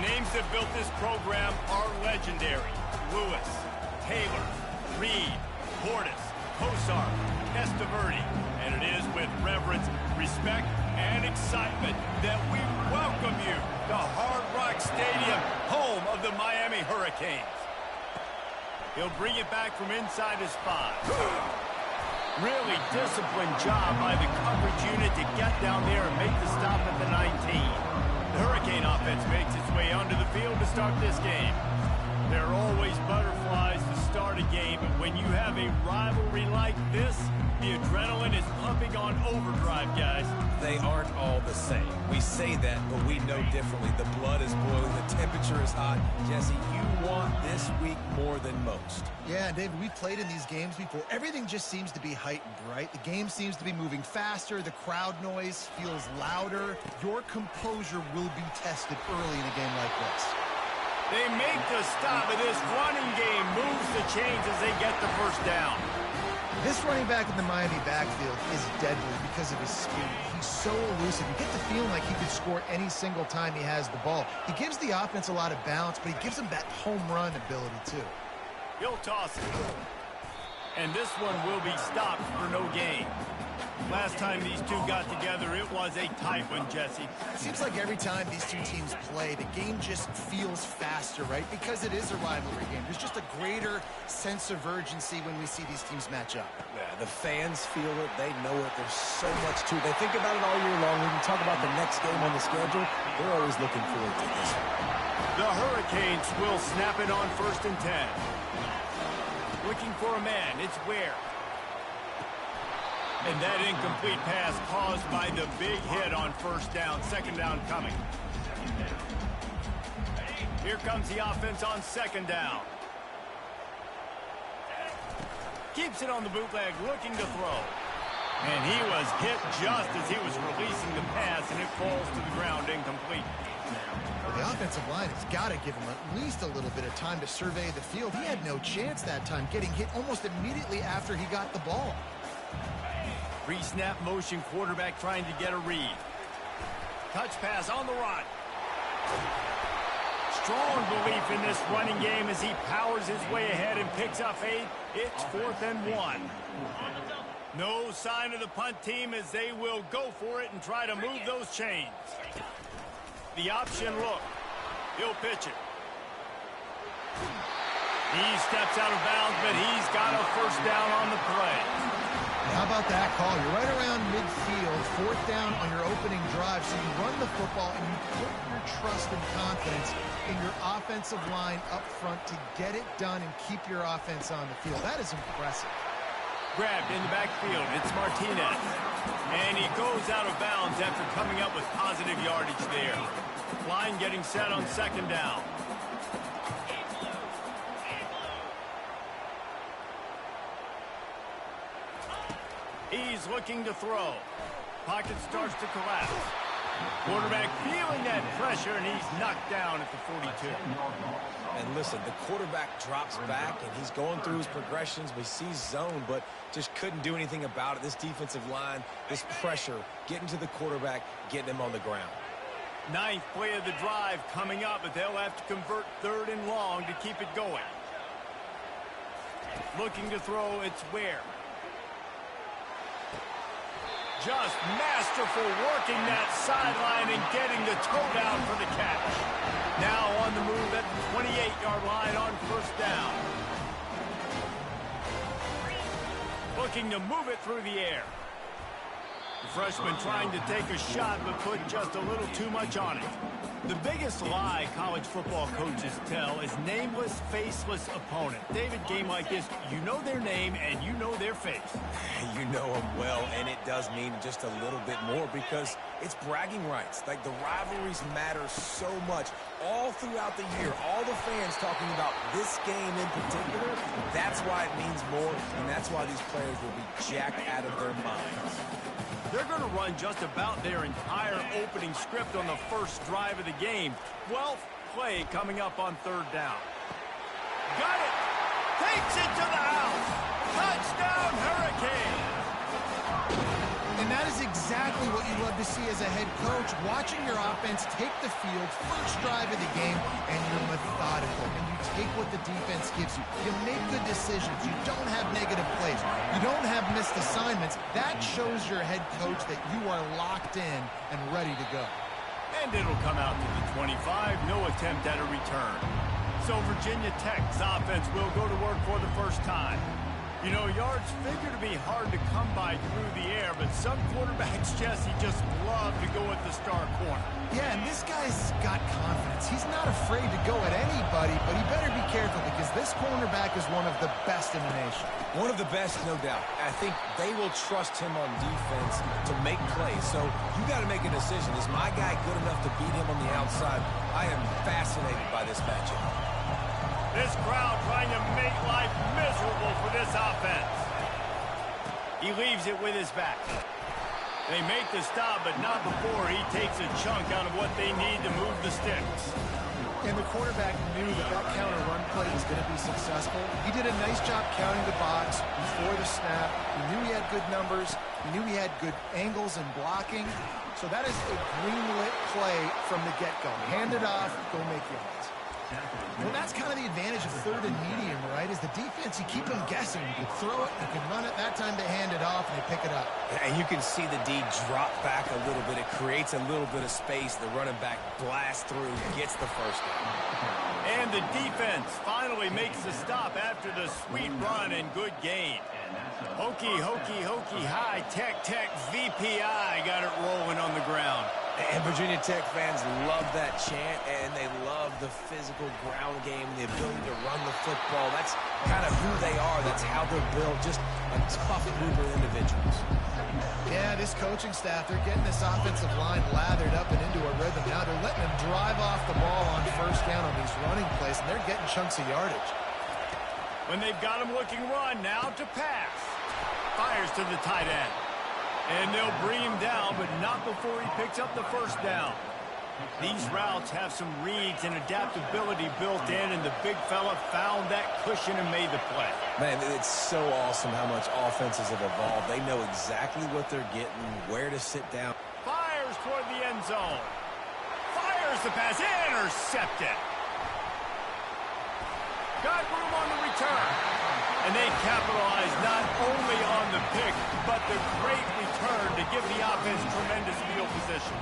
names that built this program are legendary. Lewis, Taylor, Reed, Portis, Kosar, Testaverde. And it is with reverence, respect, and excitement that we welcome you to Hard Rock Stadium, home of the Miami Hurricanes. He'll bring it back from inside his 5. Really disciplined job by the coverage unit to get down there and make the stop at the 19. The Hurricane offense makes its way onto the field to start this game. There are always butterflies to start a game, but when you have a rivalry like this, the adrenaline is pumping on overdrive, guys. They aren't all the same. We say that, but we know differently. The blood is boiling. The temperature is hot. Jesse, you want this week more than most. Yeah, and David, we've played in these games before. Everything just seems to be heightened, right? The game seems to be moving faster. The crowd noise feels louder. Your composure will be tested early in a game like this. They make the stop, and this running game moves the chains as they get the first down. This running back in the Miami backfield is deadly because of his speed. He's so elusive. You get the feeling like he could score any single time he has the ball. He gives the offense a lot of balance, but he gives them that home run ability too. He'll toss it. And this one will be stopped for no gain. Last time these two got together, it was a tight one, Jesse. It seems like every time these two teams play, the game just feels faster, right? Because it is a rivalry game. There's just a greater sense of urgency when we see these teams match up. Yeah, the fans feel it. They know it. There's so much to it. They think about it all year long. When you talk about the next game on the schedule, they're always looking forward to this one. The Hurricanes will snap it on 1st and 10. Looking for a man. It's Ware. And that incomplete pass caused by the big hit on 1st down. 2nd down coming. Here comes the offense on 2nd down. Keeps it on the bootleg, looking to throw. And he was hit just as he was releasing the pass, and it falls to the ground incomplete. Well, the offensive line has got to give him at least a little bit of time to survey the field. He had no chance that time, getting hit almost immediately after he got the ball. Pre-snap motion, quarterback trying to get a read. Touch pass on the run. Strong belief in this running game as he powers his way ahead and picks up 8. It's 4th and 1. No sign of the punt team as they will go for it and try to move those chains. The option look. He'll pitch it. He steps out of bounds, but he's got a 1st down on the play. How about that call? You're right around midfield, 4th down on your opening drive, so you run the football and you put your trust and confidence in your offensive line up front to get it done and keep your offense on the field. That is impressive. Grabbed in the backfield. It's Martinez. And he goes out of bounds after coming up with positive yardage there. Line getting set on 2nd down. He's looking to throw. Pocket starts to collapse. Quarterback feeling that pressure, and he's knocked down at the 42. And listen, the quarterback drops back, and he's going through his progressions. We see zone, but just couldn't do anything about it. This defensive line, this pressure, getting to the quarterback, getting him on the ground. 9th play of the drive coming up, but they'll have to convert 3rd and long to keep it going. Looking to throw, it's Ware. Just masterful working that sideline and getting the toe down for the catch. Now on the move at the 28-yard line on 1st down. Looking to move it through the air. The freshman trying to take a shot but put just a little too much on it. The biggest lie college football coaches tell is nameless, faceless opponent. David, game like this, you know their name and you know their face. You know them well, and it does mean just a little bit more because it's bragging rights. Like, the rivalries matter so much all throughout the year. All the fans talking about this game in particular, that's why it means more, and that's why these players will be jacked out of their minds. They're going to run just about their entire opening script on the first drive of the game. 12th play coming up on 3rd down. Got it! Takes it to the house! Touchdown, Hurricane! And that is exactly what you love to see as a head coach, watching your offense take the field, first drive of the game, and you're methodical, and you take what the defense gives you. You make good decisions. You don't have negative plays. You don't have missed assignments. That shows your head coach that you are locked in and ready to go. And it'll come out to the 25. No attempt at a return. So Virginia Tech's offense will go to work for the first time. You know, yards figure to be hard to come by through the air, but some quarterbacks, Jesse, just love to go at the star corner. Yeah, and this guy's got confidence. He's not afraid to go at anybody, but he better be careful because this cornerback is one of the best in the nation. One of the best, no doubt. I think they will trust him on defense to make plays. So you got to make a decision. Is my guy good enough to beat him on the outside? I am fascinated by this matchup. This crowd trying to make life miserable for this offense. He leaves it with his back. They make the stop, but not before he takes a chunk out of what they need to move the sticks. And the quarterback knew that that counter run play was going to be successful. He did a nice job counting the box before the snap. He knew he had good numbers. He knew he had good angles and blocking. So that is a green-lit play from the get-go. Hand it off, go make yards. Well, that's kind of the advantage of third and medium, right? Is the defense, you keep them guessing. You can throw it, you can run it. That time they hand it off and they pick it up. And you can see the D drop back a little bit. It creates a little bit of space. The running back blasts through, gets the first down. And the defense finally makes the stop after the sweet run and good gain. Hokey, hokey, hokey, high, tech, VPI got it rolling on the ground. And Virginia Tech fans love that chant, and they love the physical ground game, the ability to run the football. That's kind of who they are. That's how they're built, just a tough group of individuals. Yeah, this coaching staff, they're getting this offensive line lathered up and into a rhythm. Now they're letting them drive off the ball on first down on these running plays, and they're getting chunks of yardage. When they've got him looking run, now to pass. Fires to the tight end. And they'll bring him down, but not before he picks up the first down. These routes have some reads and adaptability built in, and the big fella found that cushion and made the play. Man, it's so awesome how much offenses have evolved. They know exactly what they're getting, where to sit down. Fires toward the end zone. Fires the pass. Intercepted. Got room on the return. And they capitalize not only on the pick, but the great return to give the offense tremendous field position.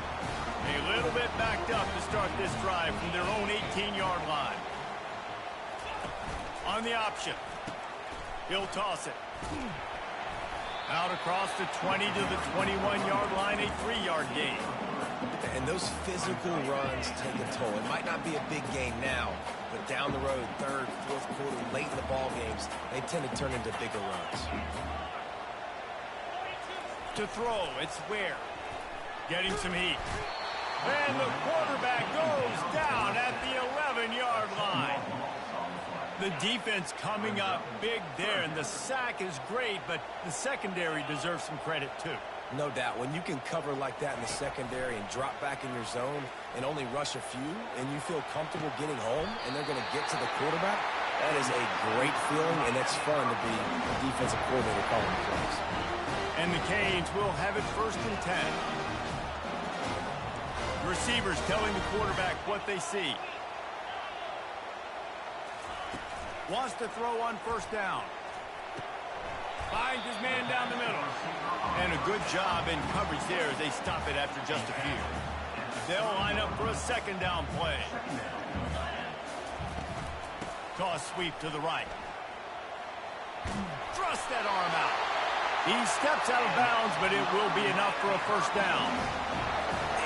A little bit backed up to start this drive from their own 18-yard line. On the option. He'll toss it. Out across the 20 to the 21-yard line, a 3-yard gain. And those physical runs take a toll. It might not be a big gain now, but down the road, third, fourth quarter, late in the ball games, they tend to turn into bigger runs. To throw, it's Ware. Getting some heat. And the quarterback goes down at the 11-yard line. The defense coming up big there, and the sack is great, but the secondary deserves some credit too. No doubt. When you can cover like that in the secondary and drop back in your zone and only rush a few, and you feel comfortable getting home, and they're going to get to the quarterback, that is a great feeling, and it's fun to be a defensive coordinator calling the plays. And the Canes will have it 1st and 10. Receivers telling the quarterback what they see. Wants to throw on 1st down. Finds his man down the middle. And a good job in coverage there as they stop it after just a few. They'll line up for a 2nd down play. Toss sweep to the right. Thrust that arm out. He steps out of bounds, but it will be enough for a 1st down.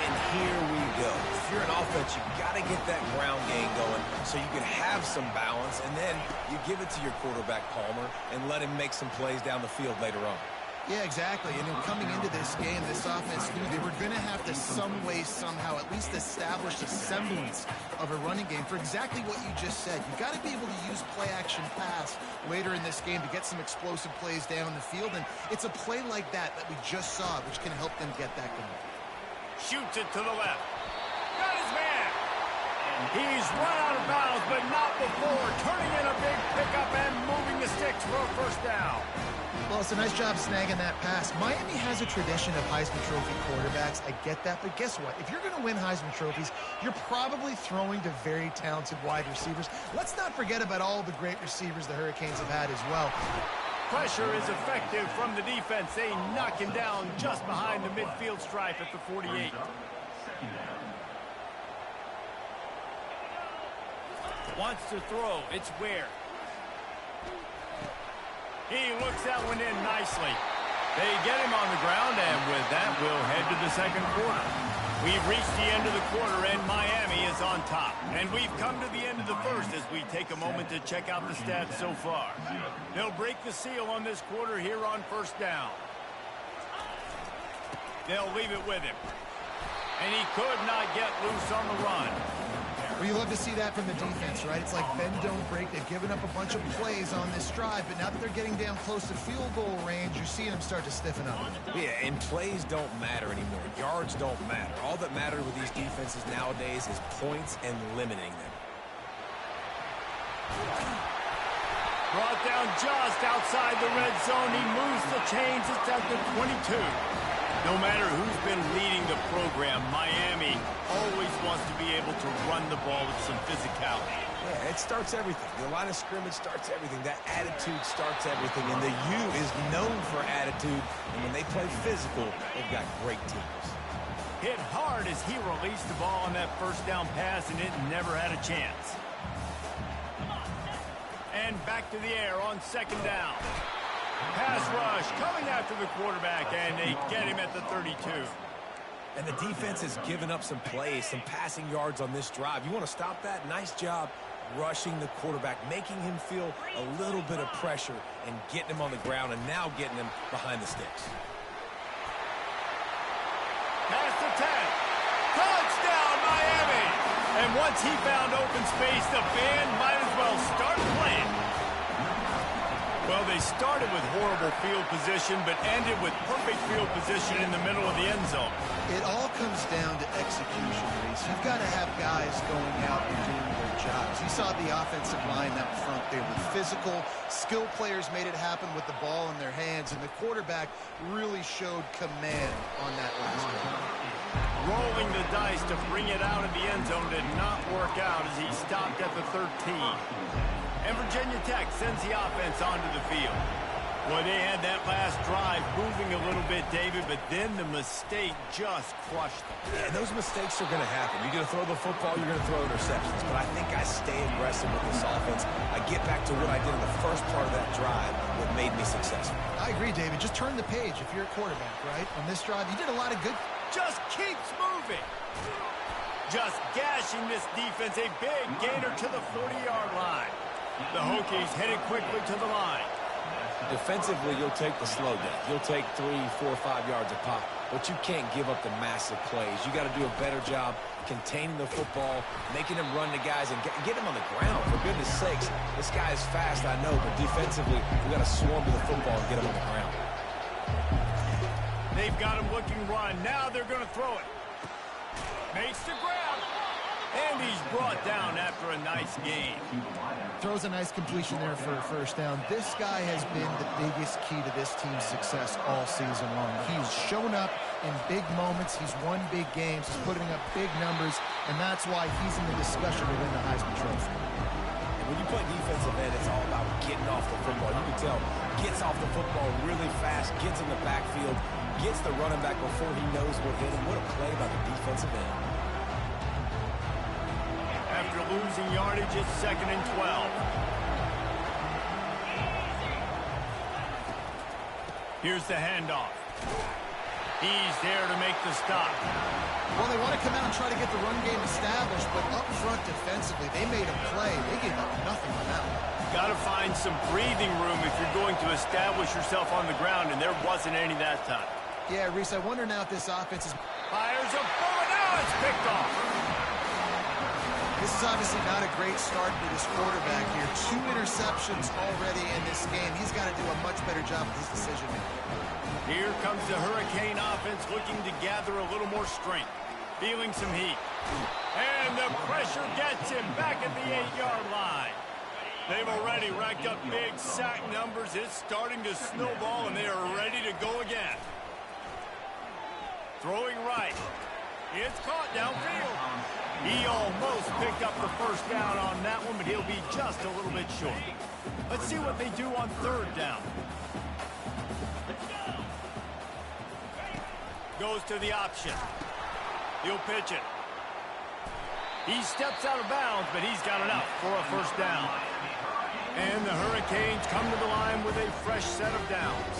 And here we go. If you're an offense, you got to get that ground game going so you can have some balance, and then you give it to your quarterback, Palmer, and let him make some plays down the field later on. Yeah, exactly. And then coming into this game, this offense knew they were going to have to some way, somehow, at least establish a semblance of a running game for exactly what you just said. You got to be able to use play-action pass later in this game to get some explosive plays down the field, and it's a play like that we just saw, which can help them get that going. Shoots it to the left. Got his man. He's run out of bounds, but not before turning in a big pickup and moving the sticks for a 1st down. Well, Well, it's a nice job snagging that pass. Miami has a tradition of Heisman Trophy quarterbacks. I get that, but guess what? If you're going to win Heisman Trophies, you're probably throwing to very talented wide receivers. Let's not forget about all the great receivers the Hurricanes have had as well. Pressure is effective from the defense. They knock him down just behind the midfield stripe at the 48. Wants to throw. It's Ware. He looks that one in nicely. They get him on the ground, and with that, we'll head to the second quarter. We've reached the end of the quarter, and Miami is on top. And we've come to the end of the first as we take a moment to check out the stats so far. They'll break the seal on this quarter here on first down. They'll leave it with him. And he could not get loose on the run. Well, you love to see that from the defense, right? It's like bend, don't break. They've given up a bunch of plays on this drive, but now that they're getting down close to field goal range, you're seeing them start to stiffen up. Yeah, and plays don't matter anymore. Yards don't matter. All that matters with these defenses nowadays is points and limiting them. Brought down just outside the red zone. He moves the chains. It's at the 22. No matter who's been leading the program, Miami always wants to be able to run the ball with some physicality. Yeah, it starts everything. The line of scrimmage starts everything. That attitude starts everything. And the U is known for attitude. And when they play physical, they've got great teams. Hit hard as he released the ball on that first down pass, and it never had a chance. And back to the air on second down. Pass rush coming after the quarterback, and they get him at the 32. And the defense has given up some plays, some passing yards on this drive. You want to stop that? Nice job rushing the quarterback, making him feel a little bit of pressure and getting him on the ground, and now getting him behind the sticks. Pass to 10. Touchdown, Miami! And once he found open space, the band might as well start playing. Well, they started with horrible field position, but ended with perfect field position in the middle of the end zone. It all comes down to execution, Reese. You've got to have guys going out and doing their jobs. You saw the offensive line up front there with physical, skilled players made it happen with the ball in their hands, and the quarterback really showed command on that last drive. Rolling the dice to bring it out of the end zone did not work out as he stopped at the 13. And Virginia Tech sends the offense onto the field. Well, they had that last drive moving a little bit, David, but then the mistake just crushed them. Yeah, and those mistakes are going to happen. You're going to throw the football, you're going to throw interceptions. But I think I stay aggressive with this offense. I get back to what I did in the first part of that drive that made me successful. I agree, David. Just turn the page if you're a quarterback, right? On this drive, you did a lot of good. Just keeps moving. Just gashing this defense. A big gainer to the 40-yard line. The Hokies headed quickly to the line. Defensively, you'll take the slow down. You'll take 3, 4, 5 yards a pop, but you can't give up the massive plays. You got to do a better job containing the football, making them run the guys, and get them on the ground. For goodness sakes, this guy is fast, I know, but defensively, we got to swarm to the football and get him on the ground. They've got him looking run. Now they're going to throw it. Makes the grab. And he's brought down after a nice game. Throws a nice completion there for a first down. This guy has been the biggest key to this team's success all season long. He's shown up in big moments. He's won big games. He's putting up big numbers, and that's why he's in the discussion to win the Heisman Trophy. When you play defensive end, it's all about getting off the football. You can tell, gets off the football really fast, gets in the backfield, gets the running back before he knows what hit him. What a play by the defensive end. After losing yardage, it's 2nd and 12. Here's the handoff. He's there to make the stop. Well, they want to come out and try to get the run game established, but up front defensively, they made a play. They gave up nothing on that one. Got to find some breathing room if you're going to establish yourself on the ground, and there wasn't any that time. Yeah, Reese, I wonder now if this offense is... Fires a bullet. Now it's picked off. This is obviously not a great start for this quarterback here. 2 interceptions already in this game. He's got to do a much better job with his decision-making. Here comes the Hurricane offense looking to gather a little more strength. Feeling some heat. And the pressure gets him back at the 8-yard line. They've already racked up big sack numbers. It's starting to snowball, and they are ready to go again. Throwing right. It's caught downfield. He almost picked up the first down on that one, but he'll be just a little bit short. Let's see what they do on third down. Goes to the option. He'll pitch it. He steps out of bounds, but he's got enough for a first down. And the Hurricanes come to the line with a fresh set of downs.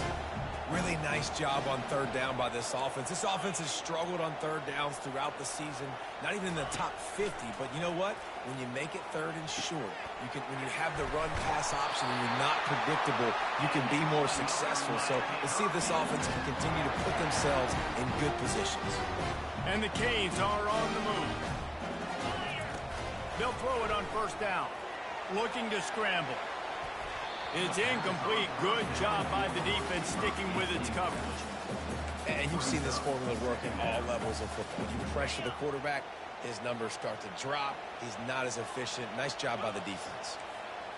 Really nice job on third down by this offense. This offense has struggled on third downs throughout the season. Not even in the top 50, but you know what? When you make it third and short, when you have the run-pass option and you're not predictable, you can be more successful. So let's see if this offense can continue to put themselves in good positions. And the Canes are on the move. They'll throw it on first down. Looking to scramble. It's incomplete. Good job by the defense sticking with its coverage. And you've seen this formula work at all levels of football. You pressure the quarterback, his numbers start to drop. He's not as efficient. Nice job by the defense.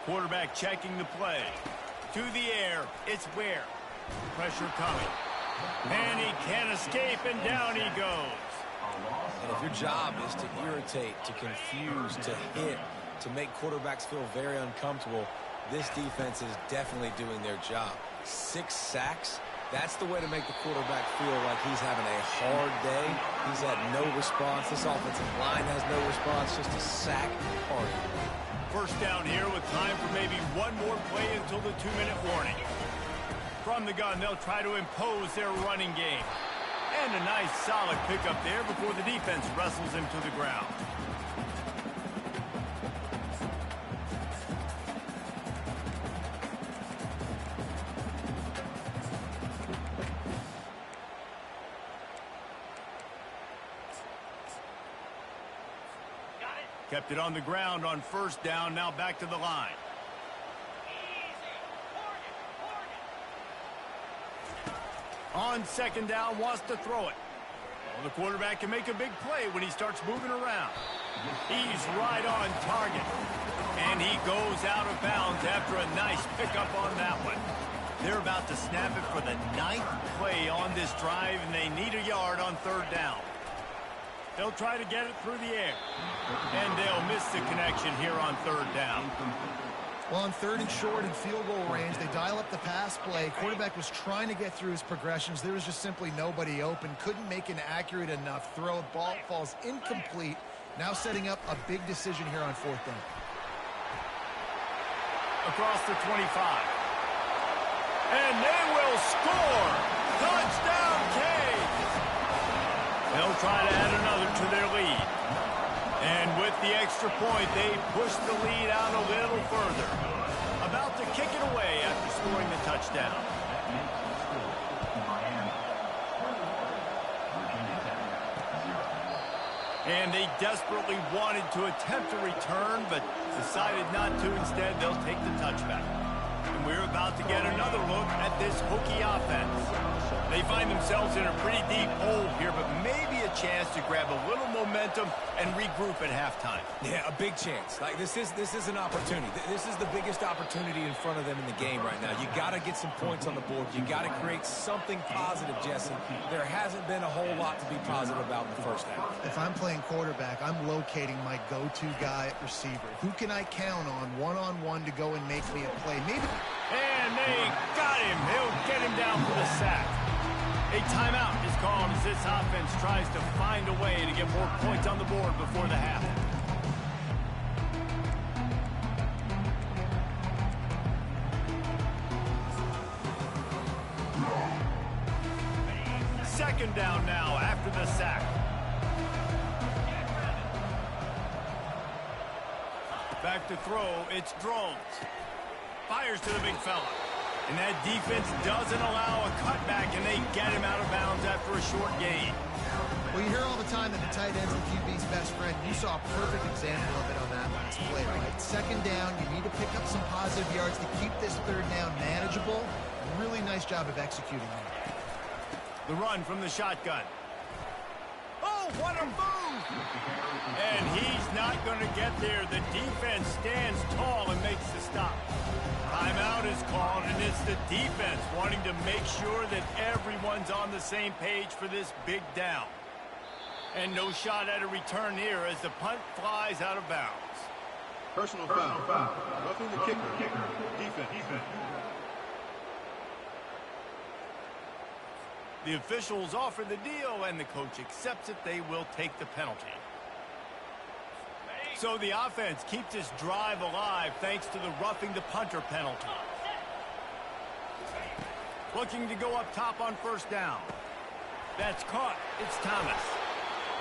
Quarterback checking the play. To the air. It's Ware. Pressure coming. And he can't escape, and down he goes. And if your job is to irritate, to confuse, to hit, to make quarterbacks feel very uncomfortable, this defense is definitely doing their job. 6 sacks, that's the way to make the quarterback feel like he's having a hard day. He's had no response. This offensive line has no response, just a sack party. First down here with time for maybe one more play until the 2-minute warning. From the gun, they'll try to impose their running game. And a nice solid pickup there before the defense wrestles him to the ground. Kept it on the ground on first down. Now back to the line. On second down, wants to throw it. Well, the quarterback can make a big play when he starts moving around. He's right on target. And he goes out of bounds after a nice pickup on that one. They're about to snap it for the 9th play on this drive, and they need a yard on third down. They'll try to get it through the air. And they'll miss the connection here on third down. Well, on third and short and field goal range, they dial up the pass play. Quarterback was trying to get through his progressions. There was just simply nobody open. Couldn't make an accurate enough throw. Ball falls incomplete. Now setting up a big decision here on fourth down. Across the 25. And they will score! Touchdown, Canes! They'll try to add another to their lead. And with the extra point, they push the lead out a little further. About to kick it away after scoring the touchdown. And they desperately wanted to attempt a return, but decided not to. Instead, they'll take the touchback. And we're about to get another look at this Hokie offense. They find themselves in a pretty deep hole here, but maybe a chance to grab a little momentum and regroup at halftime. Yeah, a big chance. Like this is an opportunity. This is the biggest opportunity in front of them in the game right now. You got to get some points on the board. You got to create something positive, Jesse. There hasn't been a whole lot to be positive about in the first half. If I'm playing quarterback, I'm locating my go-to guy at receiver. Who can I count on one-on-one to go and make me a play? Maybe. And they got him. He'll get him down for the sack. A timeout is called as this offense tries to find a way to get more points on the board before the half. Second down now after the sack. Back to throw, it's Drones. Fires to the big fella. And that defense doesn't allow a cutback, and they get him out of bounds after a short gain. Well, you hear all the time that the tight end's the QB's best friend. You saw a perfect example of it on that last play, right? Second down, you need to pick up some positive yards to keep this third down manageable. Really nice job of executing that. The run from the shotgun. Oh, what a move! And he's not going to get there. The defense stands tall and makes the stop. Timeout is called, and it's the defense wanting to make sure that everyone's on the same page for this big down. And no shot at a return here as the punt flies out of bounds. Personal foul. Roughing the kicker. Defense. The officials offer the deal, and the coach accepts it. They will take the penalty. So the offense keeps this drive alive thanks to the roughing the punter penalty. Looking to go up top on first down. That's caught. It's Thomas.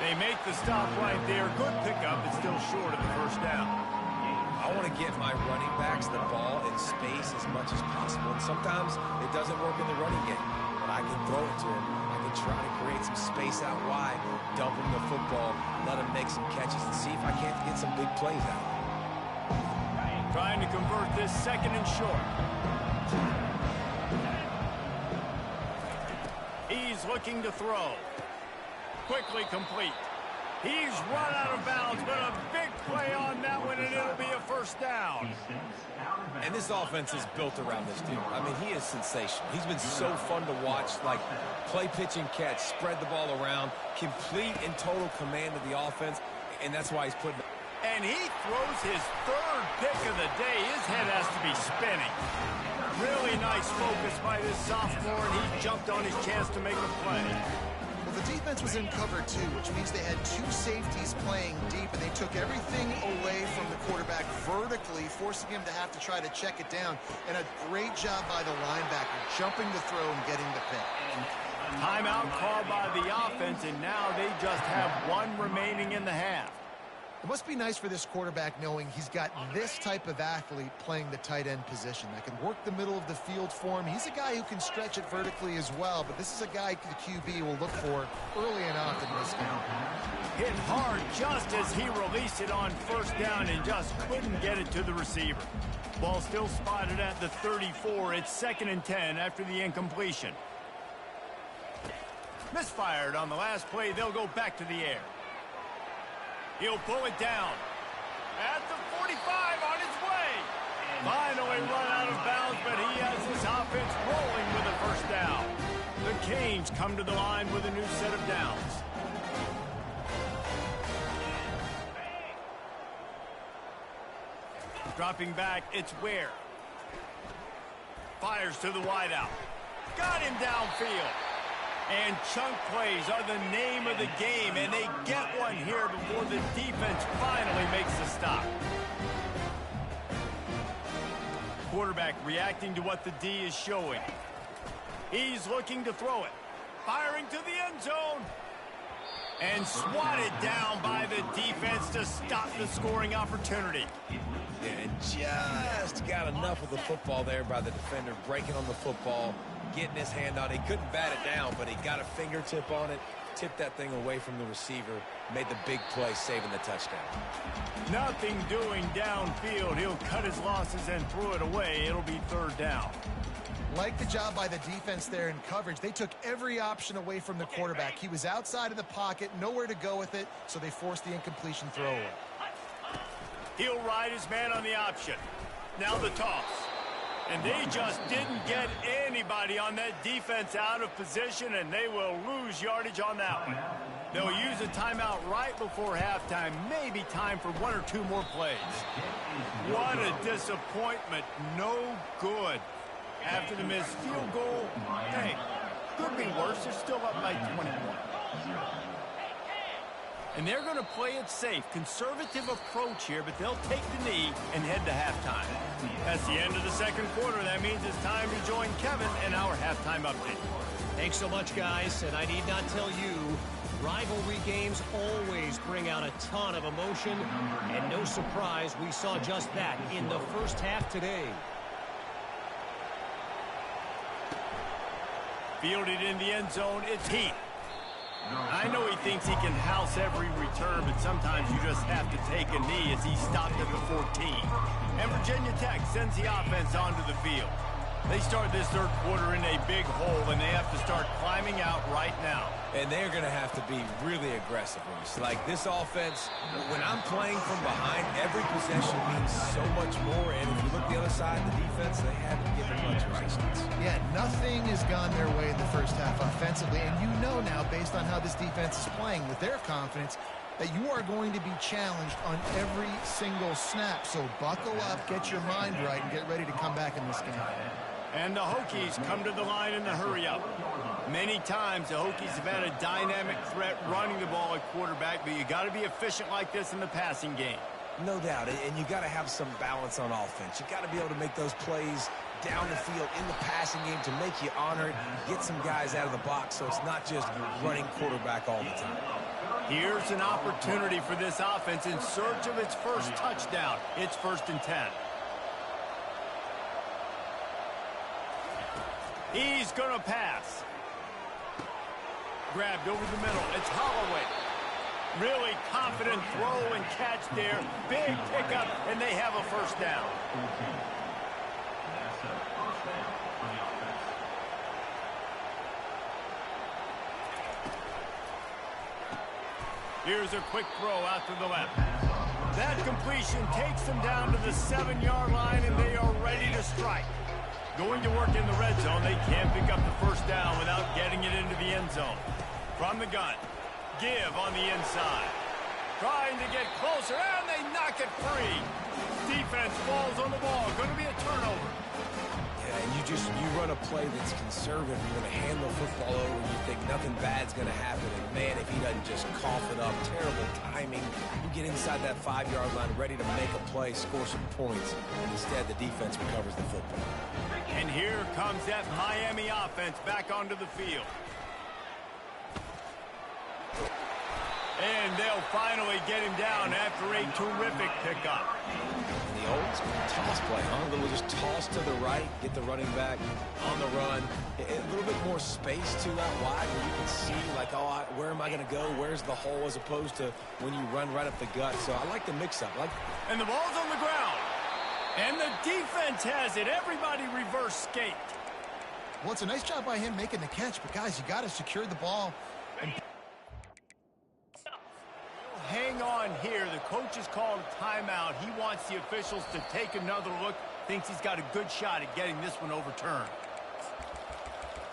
They make the stop right there. Good pickup, but still short of the first down. I want to get my running backs the ball in space as much as possible. And sometimes it doesn't work in the running game. But I can throw it to him. I can try to create some space out wide, dump him the football, let him make some catches, and see if I can't get some big plays out. Trying to convert this second and short. He's looking to throw. Quickly complete. He's run out of bounds, but a big play on that one, and it'll be a first down. And this offense is built around this dude. I mean, he is sensational. He's been so fun to watch, like play, pitch, and catch, spread the ball around, complete and total command of the offense, and that's why he's putting... And he throws his third pick of the day. His head has to be spinning. Really nice focus by this sophomore, and he jumped on his chance to make a play. Well, the defense was in cover two, which means they had two safeties playing deep, and they took everything away from the quarterback vertically, forcing him to have to try to check it down. And a great job by the linebacker, jumping the throw and getting the pick. Timeout called by the offense, and now they just have one remaining in the half. It must be nice for this quarterback knowing he's got this type of athlete playing the tight end position that can work the middle of the field for him. He's a guy who can stretch it vertically as well, but this is a guy the QB will look for early and often in this game. Hit hard just as he released it on first down and just couldn't get it to the receiver. Ball still spotted at the 34. It's 2nd and 10 after the incompletion. Misfired on the last play. They'll go back to the air. He'll pull it down. At the 45 on his way. Finally run out of bounds, but he has his offense rolling with a first down. The Canes come to the line with a new set of downs. Dropping back, it's Ware. Fires to the wideout. Got him downfield. And chunk plays are the name of the game, and they get one here before the defense finally makes the stop. Quarterback reacting to what the D is showing. He's looking to throw it. Firing to the end zone. And swatted down by the defense to stop the scoring opportunity. And just got enough of the football there by the defender, breaking on the football, getting his hand on it. He couldn't bat it down, but he got a fingertip on it, tipped that thing away from the receiver, made the big play, saving the touchdown. Nothing doing downfield. He'll cut his losses and throw it away. It'll be 3rd down. Like the job by the defense there in coverage. They took every option away from the quarterback. He was outside of the pocket, nowhere to go with it, so they forced the incompletion throw away. He'll ride his man on the option. Now the toss. And they just didn't get anybody on that defense out of position, and they will lose yardage on that one. They'll use a timeout right before halftime. Maybe time for 1 or 2 more plays. What a disappointment. No good. After the missed field goal, hey, could be worse. They're still up by 21. And they're going to play it safe. Conservative approach here, but they'll take the knee and head to halftime. That's the end of the 2nd quarter. That means it's time to join Kevin in our halftime update. Thanks so much, guys. And I need not tell you, rivalry games always bring out a ton of emotion. And no surprise, we saw just that in the first half today. Fielded in the end zone, it's Heath. I know he thinks he can house every return, but sometimes you just have to take a knee as he stopped at the 14. And Virginia Tech sends the offense onto the field. They start this third quarter in a big hole, and they have to start climbing out right now. And they're going to have to be really aggressive. Like this offense, when I'm playing from behind, every possession means so much more. And if you look the other side, the defense, they haven't given much resistance. Yeah, nothing has gone their way in the first half offensively. And you know now, based on how this defense is playing with their confidence, that you are going to be challenged on every single snap. So buckle up, get your mind right, and get ready to come back in this game. And the Hokies come to the line in the hurry-up. Many times the Hokies have had a dynamic threat running the ball at quarterback, but you got to be efficient like this in the passing game. No doubt, and you got to have some balance on offense. You got to be able to make those plays down the field in the passing game to make you honor it, get some guys out of the box so it's not just running quarterback all the time. Here's an opportunity for this offense in search of its first touchdown. It's 1st and 10. He's going to pass. Grabbed over the middle. It's Holloway. Really confident throw and catch there. Big pickup, and they have a first down. Here's a quick throw out to the left. That completion takes them down to the 7-yard line, and they are ready to strike. Going to work in the red zone, they can't pick up the first down without getting it into the end zone. From the gun, give on the inside. Trying to get closer, and they knock it free. Defense falls on the ball. Going to be a turnover. Yeah, and you run a play that's conservative. You're going to hand the football over, and you think nothing bad's going to happen. And, man, if he doesn't just cough it up, terrible timing. You get inside that 5-yard line ready to make a play, score some points. And instead, the defense recovers the football. And here comes that Miami offense back onto the field. And they'll finally get him down after a terrific pickup. The old school toss play, huh? A little just toss to the right, get the running back on the run. A little bit more space, too, out wide where you can see, like, oh, where am I going to go? Where's the hole? As opposed to when you run right up the gut. So I like the mix-up. And the ball's on the ground. And the defense has it. Everybody reverse skate. Well, it's a nice job by him making the catch, but, guys, you got to secure the ball. And hang on here. The coach has called a timeout. He wants the officials to take another look. Thinks he's got a good shot at getting this one overturned.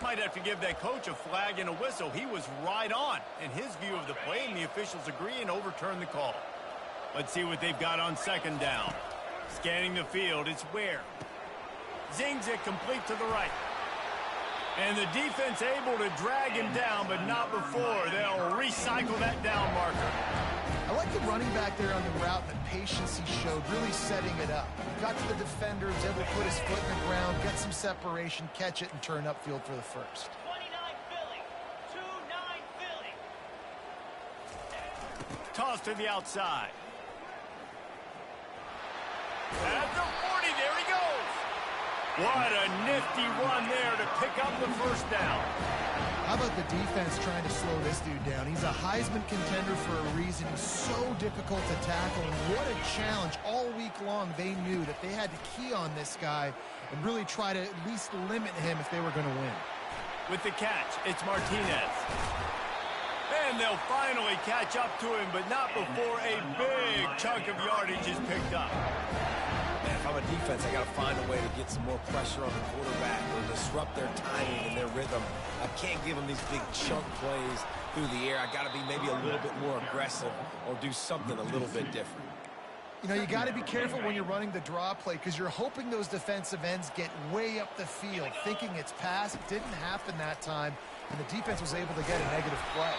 Might have to give that coach a flag and a whistle. He was right on in his view of the play, and the officials agree and overturn the call. Let's see what they've got on 2nd down. Scanning the field, it's Ware. Zings it complete to the right. And the defense able to drag him down, but not before. They'll recycle that down marker. I like the running back there on the route and the patience he showed, really setting it up. Got to the defender, was able to put his foot in the ground, get some separation, catch it, and turn upfield for the first. 29 Philly. 2-9 Philly. Toss to the outside. At the 40, there he goes. What a nifty run there to pick up the first down. How about the defense trying to slow this dude down? He's a Heisman contender for a reason. He's so difficult to tackle, and what a challenge. All week long, they knew that they had to key on this guy and really try to at least limit him if they were going to win. With the catch, it's Martinez. And they'll finally catch up to him, but not before a big chunk of yardage is picked up. Man, if I'm a defense, I got to find a way to get some more pressure on the quarterback or disrupt their timing and their rhythm. I can't give them these big chunk plays through the air. I got to be maybe a little bit more aggressive or do something a little bit different. You know, you got to be careful when you're running the draw play because you're hoping those defensive ends get way up the field, thinking it's pass. It didn't happen that time, and the defense was able to get a negative play.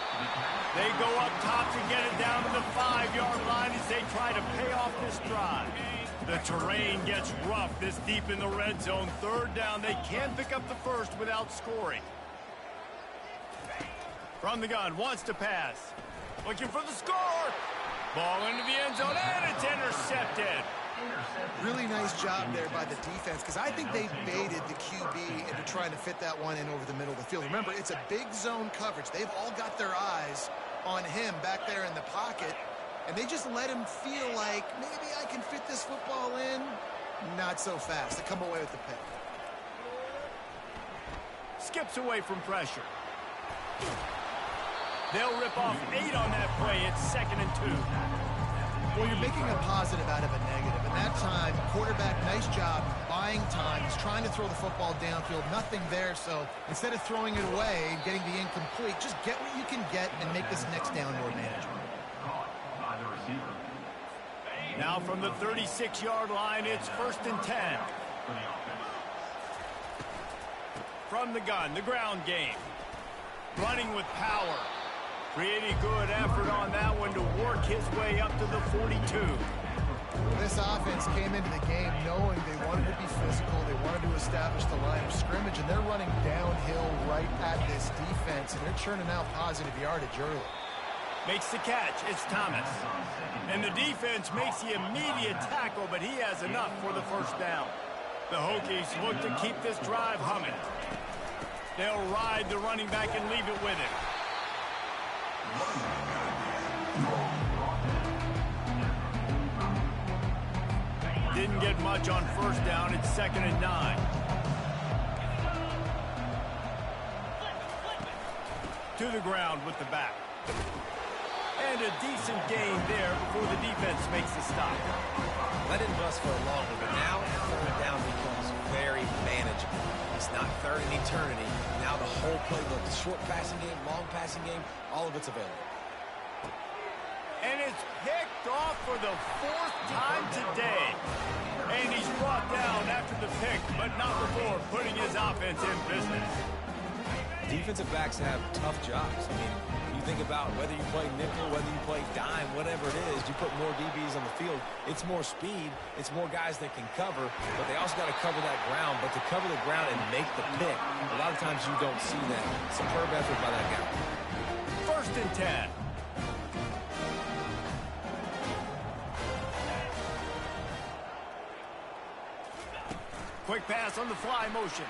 They go up top to get it down to the 5-yard line as they try to pay off this drive. The terrain gets rough this deep in the red zone. 3rd down, they can't pick up the first without scoring. From the gun, wants to pass. Looking for the score. Ball into the end zone, and it's intercepted. Really nice job there by the defense because I think they baited the QB into trying to fit that one in over the middle of the field. Remember, it's a big zone coverage. They've all got their eyes on him back there in the pocket, and they just let him feel like maybe I can fit this football in. Not so fast. They come away with the pick. skips away from pressure. They'll rip off 8 on that play. It's 2nd and 2. Well, you're making a positive out of a negative. And that time, quarterback, nice job buying time. He's trying to throw the football downfield. Nothing there. So instead of throwing it away and getting the incomplete, just get what you can get and make this next down more manageable. Now from the 36-yard line, it's 1st and 10. From the gun, the ground game. Running with power. Pretty good effort on that one to work his way up to the 42. This offense came into the game knowing they wanted to be physical, they wanted to establish the line of scrimmage, and they're running downhill right at this defense, and they're churning out positive yardage early. Makes the catch. It's Thomas. And the defense makes the immediate tackle, but he has enough for the 1st down. The Hokies look to keep this drive humming. They'll ride the running back and leave it with him. Didn't get much on 1st down. It's 2nd and 9. To the ground with the back. And a decent gain there before the defense makes the stop. Let it bust for a long one, but now 3rd down becomes very manageable. It's not 3rd and eternity. Now the whole playbook, the short passing game, long passing game, all of it's available. And it's picked off for the 4th time today. And he's brought down after the pick, but not before putting his offense in business. Defensive backs have tough jobs. I mean, you think about whether you play nickel, whether you play dime, whatever it is, you put more DBs on the field. It's more speed. It's more guys that can cover, but they also got to cover that ground. But to cover the ground and make the pick, a lot of times you don't see that. Superb effort by that guy. 1st and 10. Quick pass on the fly motion.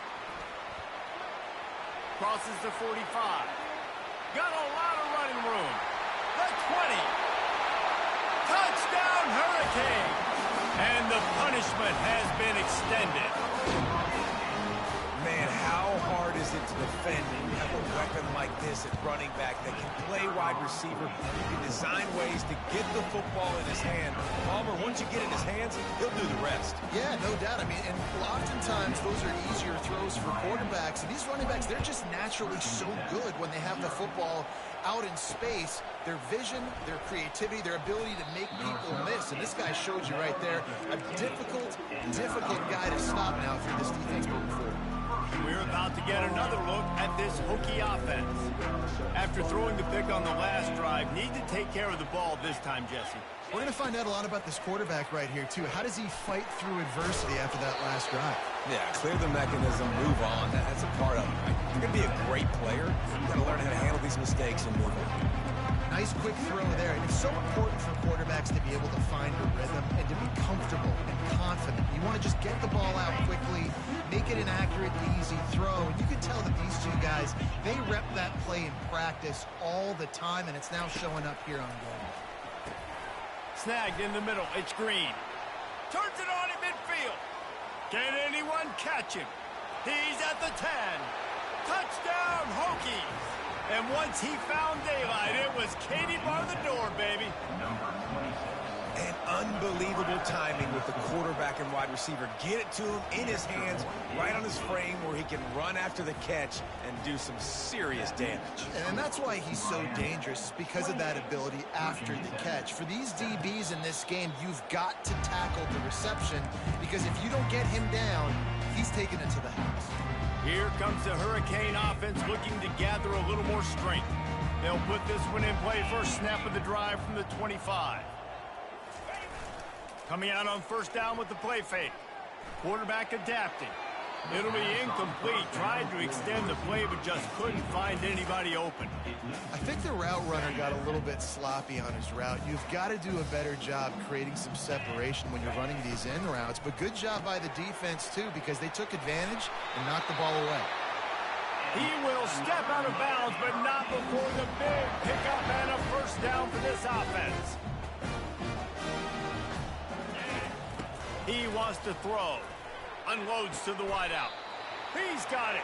Crosses the 45. Got a lot of running room. The 20. Touchdown, Hurricanes. And the punishment has been extended. Man, how hard is it to defend when you have a weapon like this at running back that can play wide receiver? You can design ways to get the football in his hand. Palmer, once you get in his hands, he'll do the rest. Yeah, no doubt. I mean, and oftentimes those are easier throws for quarterbacks. And these running backs, they're just naturally so good when they have the football out in space. Their vision, their creativity, their ability to make people miss. And this guy showed you right there, a difficult guy to stop now for this defense moving forward. We're about to get another look at this Hokie offense. After throwing the pick on the last drive, need to take care of the ball this time, Jesse. We're going to find out a lot about this quarterback right here, too. How does he fight through adversity after that last drive? Yeah, clear the mechanism, move on. That's a part of it, right? If you're going to be a great player, you've got to learn how to handle these mistakes and move on. Nice quick throw there. And it's so important for quarterbacks to be able to find a rhythm and to be comfortable and confident. You want to just get the ball out quickly, make it an accurate, easy throw. And you can tell that these two guys, they rep that play in practice all the time, and it's now showing up here on game. Snagged in the middle. It's Green. Turns it on in midfield. Can anyone catch him? He's at the 10. Touchdown, Hokies. And once he found daylight, it was Katie bar the door, baby. And unbelievable timing with the quarterback and wide receiver. Get it to him in his hands, right on his frame where he can run after the catch and do some serious damage. And that's why he's so dangerous, because of that ability after the catch. For these DBs in this game, you've got to tackle the reception, because if you don't get him down, he's taking it to the house. Here comes the Hurricane offense looking to gather a little more strength. They'll put this one in play first snap of the drive from the 25. Coming out on 1st down with the play fake. Quarterback adapting. It'll be incomplete. Tried to extend the play, but just couldn't find anybody open. I think the route runner got a little bit sloppy on his route. You've got to do a better job creating some separation when you're running these in routes. But good job by the defense, too, because they took advantage and knocked the ball away. He will step out of bounds, but not before the big pickup and a 1st down for this offense. He wants to throw. Unloads to the wideout. He's got it.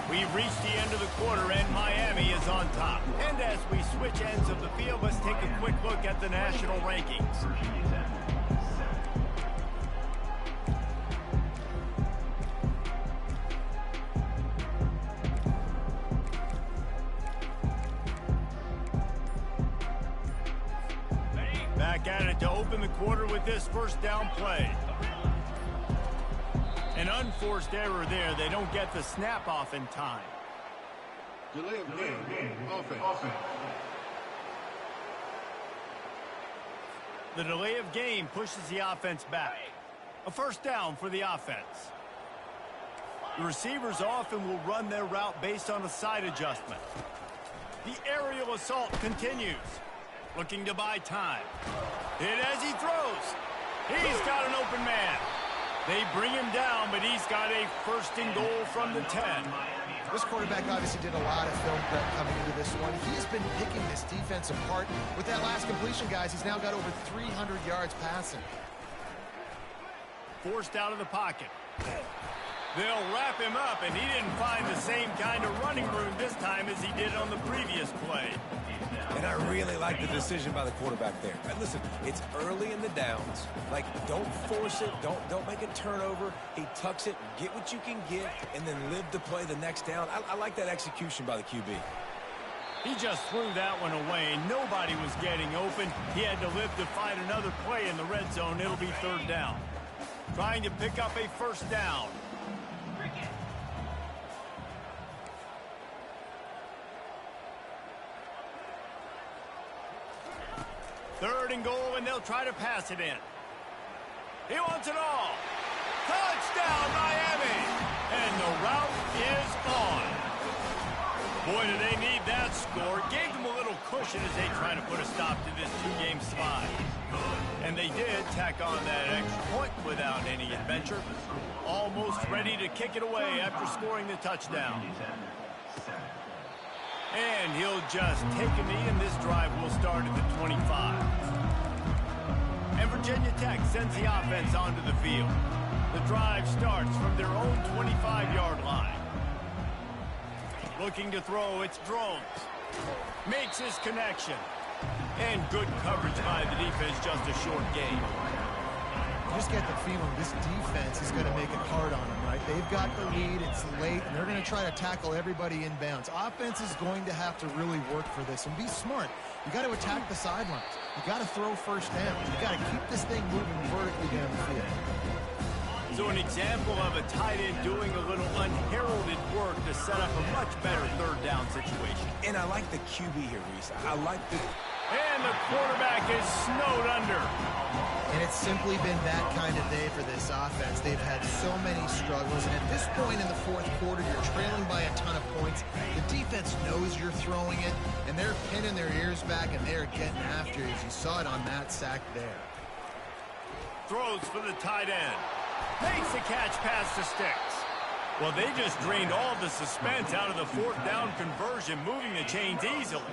We've reached the end of the quarter, and Miami is on top. And as we switch ends of the field, let's take a quick look at the national rankings. Back at it to open the quarter with this first down play. An unforced error there. They don't get the snap off in time. Delay of game. Offense. The delay of game pushes the offense back. A first down for the offense. The receivers often will run their route based on a side adjustment. The aerial assault continues. Looking to buy time. Hit as he throws. He's got an open man. They bring him down, but he's got a first and goal from the 10. This quarterback obviously did a lot of film prep coming into this one. He has been picking this defense apart. With that last completion, guys, he's now got over 300 yards passing. Forced out of the pocket. They'll wrap him up, and he didn't find the same kind of running room this time as he did on the previous play. And I really like the decision by the quarterback there. Right, listen, it's early in the downs. Like, don't force it. Don't make a turnover. He tucks it, get what you can get, and then live to play the next down. I like that execution by the QB. He just threw that one away. Nobody was getting open. He had to live to find another play in the red zone. It'll be third down. Trying to pick up a first down. Third and goal, and they'll try to pass it in. He wants it all. Touchdown, Miami! And the route is on. Boy, do they need that score. Gave them a little cushion as they try to put a stop to this two-game slide. And they did tack on that extra point without any adventure. Almost ready to kick it away after scoring the touchdown. And he'll just take a knee, and this drive will start at the 25. And Virginia Tech sends the offense onto the field. The drive starts from their own 25-yard line. Looking to throw, it's Drones. Makes his connection. And good coverage by the defense, just a short gain. You just get the feeling this defense is going to make it hard on them, right? They've got the lead, it's late, and they're going to try to tackle everybody inbounds. Offense is going to have to really work for this and be smart. You got to attack the sidelines. You got to throw first down. You got to keep this thing moving vertically down the field. So an example of a tight end doing a little unheralded work to set up a much better third down situation. And I like the QB here, Reese. I like the... And the quarterback is snowed under. And it's simply been that kind of day for this offense. They've had so many struggles, and at this point in the fourth quarter, you're trailing by a ton of points. The defense knows you're throwing it, and they're pinning their ears back, and they're getting after you, as you saw it on that sack there. Throws for the tight end. Makes the catch past the sticks. Well, they just drained all the suspense out of the fourth down conversion, moving the chains easily.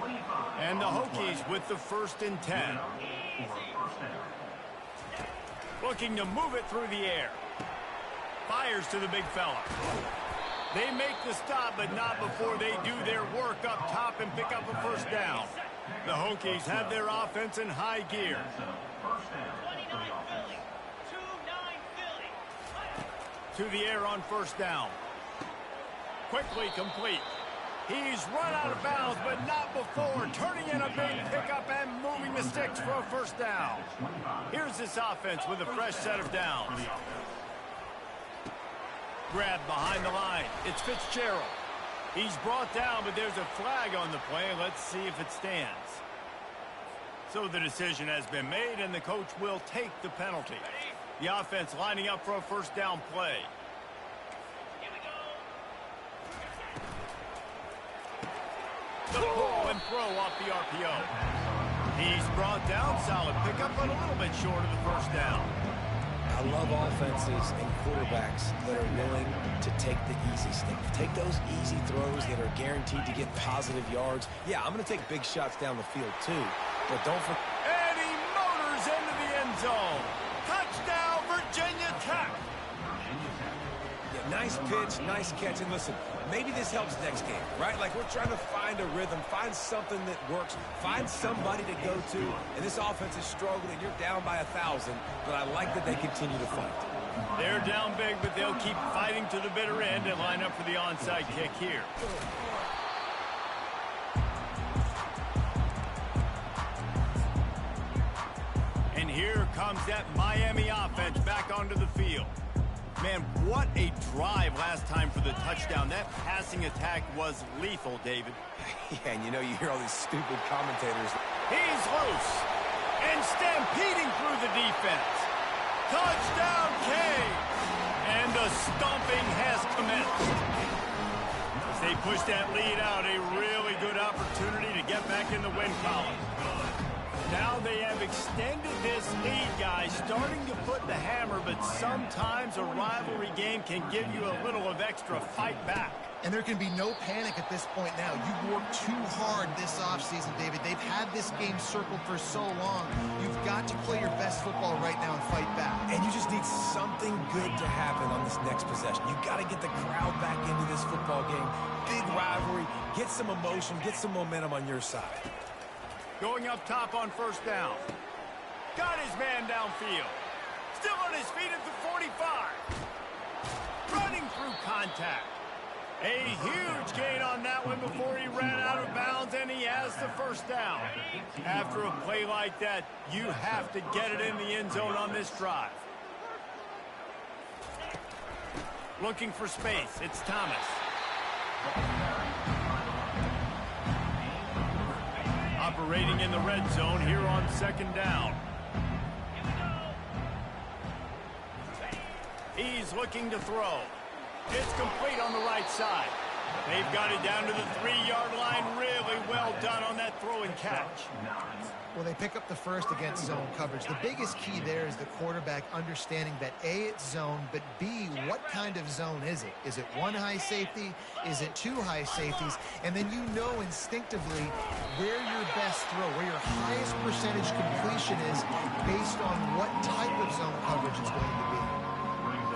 And the Hokies with the 1st and 10. Looking to move it through the air. Fires to the big fella. They make the stop, but not before they do their work up top and pick up a first down. The Hokies have their offense in high gear. To the air on first down. Quickly complete. He's run out of bounds, but not before turning in a big pickup and moving the sticks for a first down. Here's this offense with a fresh set of downs. Grabbed behind the line. It's Fitzgerald. He's brought down, but there's a flag on the play. Let's see if it stands. So the decision has been made, and the coach will take the penalty. The offense lining up for a first down play. The pull and throw off the RPO. He's brought down, solid pickup, but a little bit short of the first down. I love offenses and quarterbacks that are willing to take the easy stuff. Take those easy throws that are guaranteed to get positive yards. Yeah, I'm going to take big shots down the field too, but don't forget. And he motors into the end zone. Touchdown, Virginia Tech. Yeah, Nice pitch, nice catch. And listen, maybe this helps next game, right? Like we're trying to find a rhythm, find something that works, find somebody to go to. And this offense is struggling. You're down by 1,000, but I like that they continue to fight. They're down big, but they'll keep fighting to the bitter end and line up for the onside kick here. And here comes that Miami offense back onto the field. Man, what a drive last time for the touchdown. That passing attack was lethal, David. Yeah, and you know, you hear all these stupid commentators. He's loose and stampeding through the defense. Touchdown, Kane! And the stomping has commenced. As they push that lead out, a really good opportunity to get back in the win column. Now they have extended this lead, guys, starting to put the hammer, but sometimes a rivalry game can give you a little of extra fight back. And there can be no panic at this point now. You've worked too hard this offseason, David. They've had this game circled for so long. You've got to play your best football right now and fight back. And you just need something good to happen on this next possession. You got to get the crowd back into this football game. Big rivalry. Get some emotion. Get some momentum on your side. Going up top on first down. Got his man downfield. Still on his feet at the 45. Running through contact. A huge gain on that one before he ran out of bounds, and he has the first down. After a play like that, you have to get it in the end zone on this drive. Looking for space. It's Thomas. Operating in the red zone here on second down. He's looking to throw. It's complete on the right side. They've got it down to the 3-yard line. Really well done on that throw and catch. Well, they pick up the first against zone coverage. The biggest key there is the quarterback understanding that A, it's zone, but B, what kind of zone is it? Is it one high safety? Is it two high safeties? And then you know instinctively where your best throw, where your highest percentage completion is based on what type of zone coverage it's going to be.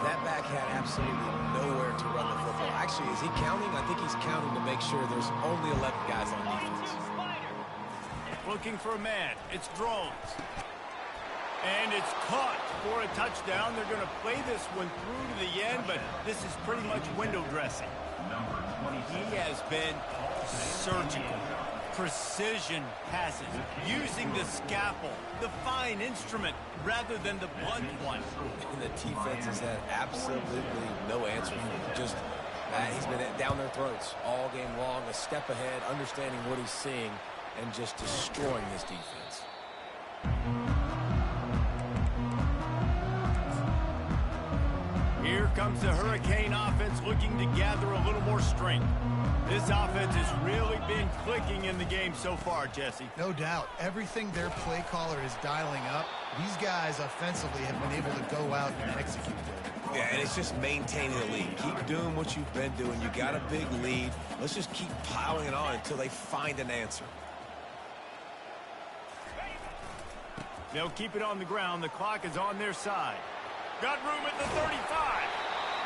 That back had absolutely nowhere to run the football. Actually, is he counting? I think he's counting to make sure there's only 11 guys on defense. Looking for a man. It's Drones. And it's caught for a touchdown. They're going to play this one through to the end, but this is pretty much window dressing. He has been surgical. Precision passes, using the scalpel, the fine instrument, rather than the blunt one. And the defense has had absolutely no answer for him. Just he's been down their throats all game long, a step ahead, understanding what he's seeing, and just destroying this defense. Here comes the Hurricane offense looking to gather a little more strength. This offense has really been clicking in the game so far, Jesse. No doubt. Everything their play caller is dialing up, these guys offensively have been able to go out and execute it. Yeah, and it's just maintaining the lead. Keep doing what you've been doing. You got a big lead. Let's just keep piling it on until they find an answer. They'll keep it on the ground. The clock is on their side. Got room at the 35.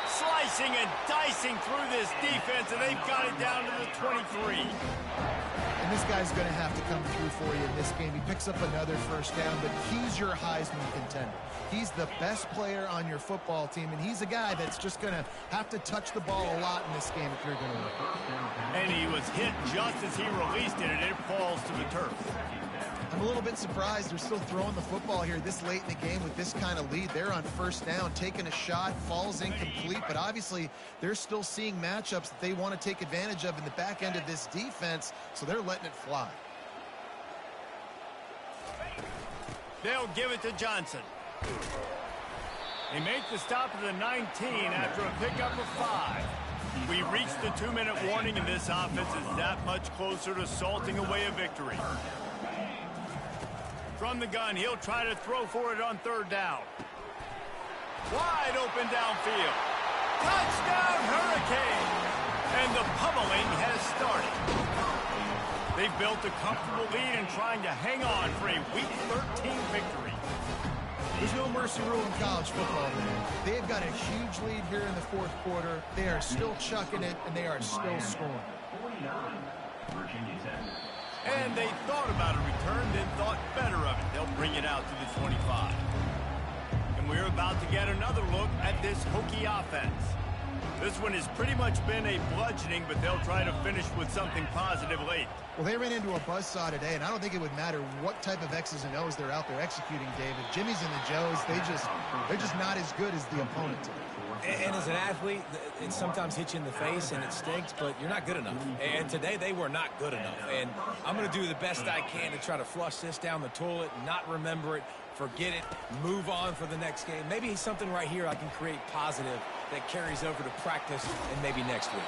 Slicing and dicing through this defense, and they've got it down to the 23. And this guy's going to have to come through for you in this game. He picks up another first down, but he's your Heisman contender. He's the best player on your football team, and he's a guy that's just going to have to touch the ball a lot in this game if you're going to win. And he was hit just as he released it, and it falls to the turf. I'm a little bit surprised they're still throwing the football here this late in the game with this kind of lead. They're on first down, taking a shot, falls incomplete, but obviously they're still seeing matchups that they want to take advantage of in the back end of this defense, so they're letting it fly. They'll give it to Johnson. They make the stop at the 19 after a pickup of 5. We reached the 2-minute warning, and this offense is that much closer to salting away a victory. From the gun, he'll try to throw for it on third down. Wide open downfield. Touchdown, Hurricane! And the pummeling has started. They've built a comfortable lead and trying to hang on for a Week 13 victory. There's no mercy rule in college football, man. They've got a huge lead here in the fourth quarter. They are still chucking it, and they are still scoring. And they thought about a return, then thought better of it. They'll bring it out to the 25. And we're about to get another look at this Hokie offense. This one has pretty much been a bludgeoning, but they'll try to finish with something positive late. Well, they ran into a buzzsaw today, and I don't think it would matter what type of X's and O's they're out there executing, David. Jimmy's and the Joes, they're just not as good as the opponent. And as an athlete, it sometimes hits you in the face and it stinks, but you're not good enough. And today they were not good enough. And I'm going to do the best I can to try to flush this down the toilet, not remember it, forget it, move on for the next game. Maybe something right here I can create positive that carries over to practice and maybe next week.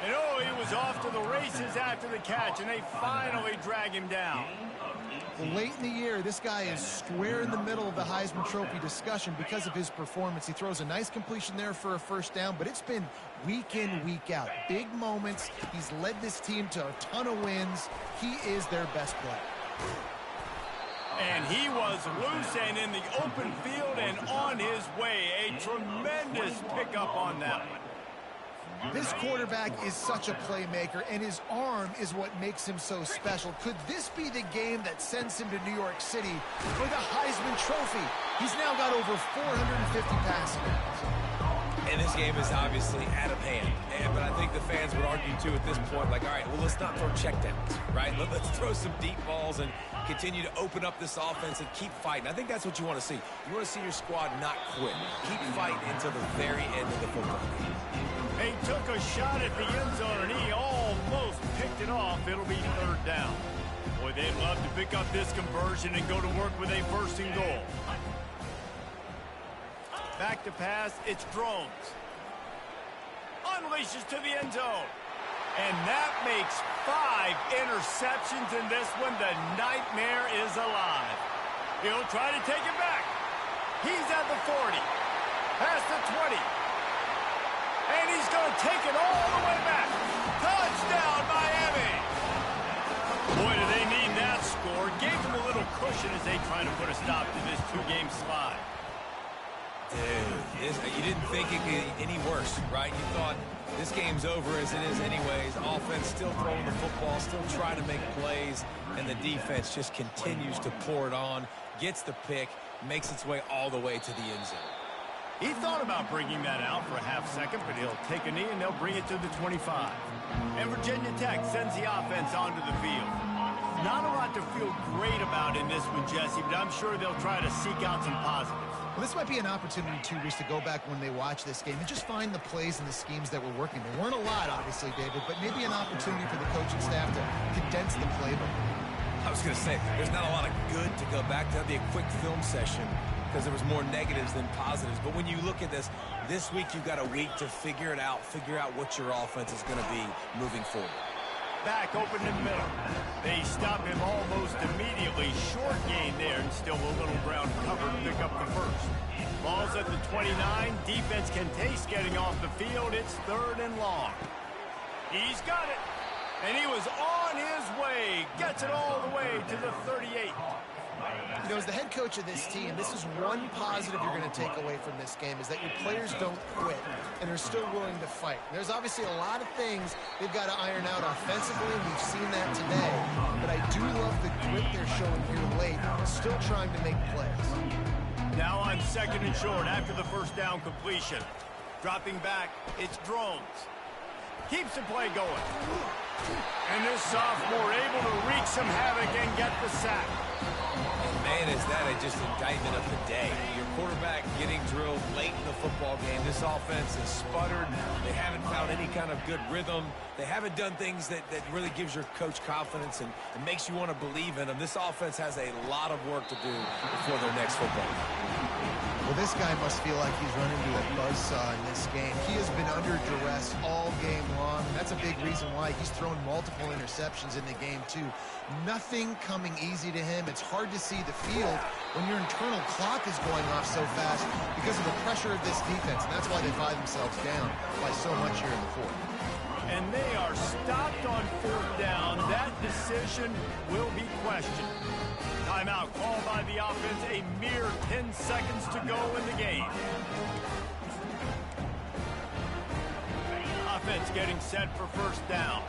And he was off to the races after the catch, and they finally drag him down. Well, late in the year, this guy is square in the middle of the Heisman Trophy discussion because of his performance. He throws a nice completion there for a first down, but it's been week in, week out. Big moments. He's led this team to a ton of wins. He is their best player. And he was loose and in the open field and on his way. A tremendous pickup on that one. This quarterback is such a playmaker, and his arm is what makes him so special. Could this be the game that sends him to New York City for the Heisman Trophy? He's now got over 450 passing yards. And this game is obviously out of hand. But I think the fans would argue, too, at this point, like, all right, well, let's not throw checkdowns, right? Let's throw some deep balls and continue to open up this offense and keep fighting. I think that's what you want to see. You want to see your squad not quit. Keep fighting until the very end of the football game. He took a shot at the end zone, and he almost picked it off. It'll be third down. Boy, they'd love to pick up this conversion and go to work with a first and goal. Back to pass, it's Drones. Unleashes to the end zone. And that makes 5 interceptions in this one. The nightmare is alive. He'll try to take it back. He's at the 40. Past the 20. And he's going to take it all the way back. Touchdown, Miami. Boy, do they need that score. Gave them a little cushion as they try to put a stop to this 2-game slide. Dude, you didn't think it could get any worse, right? You thought this game's over as it is anyways. Offense still throwing the football, still trying to make plays, and the defense just continues to pour it on, gets the pick, makes its way all the way to the end zone. He thought about bringing that out for a half second, but he'll take a knee and they'll bring it to the 25. And Virginia Tech sends the offense onto the field. Not a lot to feel great about in this one, Jesse, but I'm sure they'll try to seek out some positives. Well, this might be an opportunity, too, Reese, to go back when they watch this game and just find the plays and the schemes that were working. There weren't a lot, obviously, David, but maybe an opportunity for the coaching staff to condense the playbook. I was going to say, there's not a lot of good to go back to. That'd be a quick film session because there was more negatives than positives. But when you look at this week you've got a week to figure it out, figure out what your offense is going to be moving forward. Back open in the middle. They stop him almost immediately. Short gain there, and still a little ground cover to pick up the first. Ball's at the 29. Defense can taste getting off the field. It's third and long. He's got it. And he was on his way. Gets it all the way to the 38. You know, as the head coach of this team, this is one positive you're going to take away from this game, is that your players don't quit and are still willing to fight. There's obviously a lot of things they've got to iron out offensively, and we've seen that today. But I do love the grit they're showing here late, still trying to make plays. Now on second and short after the first down completion. Dropping back, it's Drones. Keeps the play going. And this sophomore able to wreak some havoc and get the sack. Man, is that just indictment of the day. Your quarterback getting drilled late in the football game. This offense has sputtered. They haven't found any kind of good rhythm. They haven't done things that really gives your coach confidence and makes you want to believe in them. This offense has a lot of work to do before their next football game. Well, this guy must feel like he's run into a buzzsaw in this game. He has been under duress all game long. That's a big reason why he's thrown multiple interceptions in the game, too. Nothing coming easy to him. It's hard to see the field when your internal clock is going off so fast because of the pressure of this defense. And that's why they find themselves down by so much here in the fourth. And they are stopped on fourth down. That decision will be questioned. Timeout called by the offense. A mere 10 seconds to go in the game. offense getting set for first down.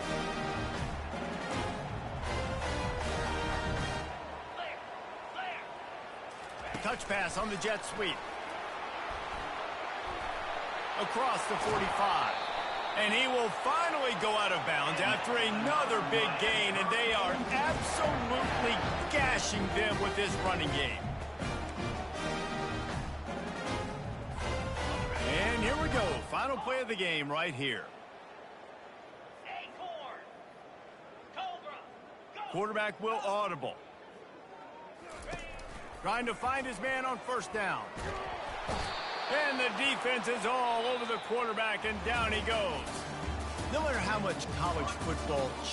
Touch pass on the jet sweep. Across the 45. And he will finally go out of bounds after another big gain, and they are absolutely gashing them with this running game. And here we go. Final play of the game right here. Quarterback will audible. Trying to find his man on first down. And the defense is all over the quarterback, and down he goes. No matter how much college football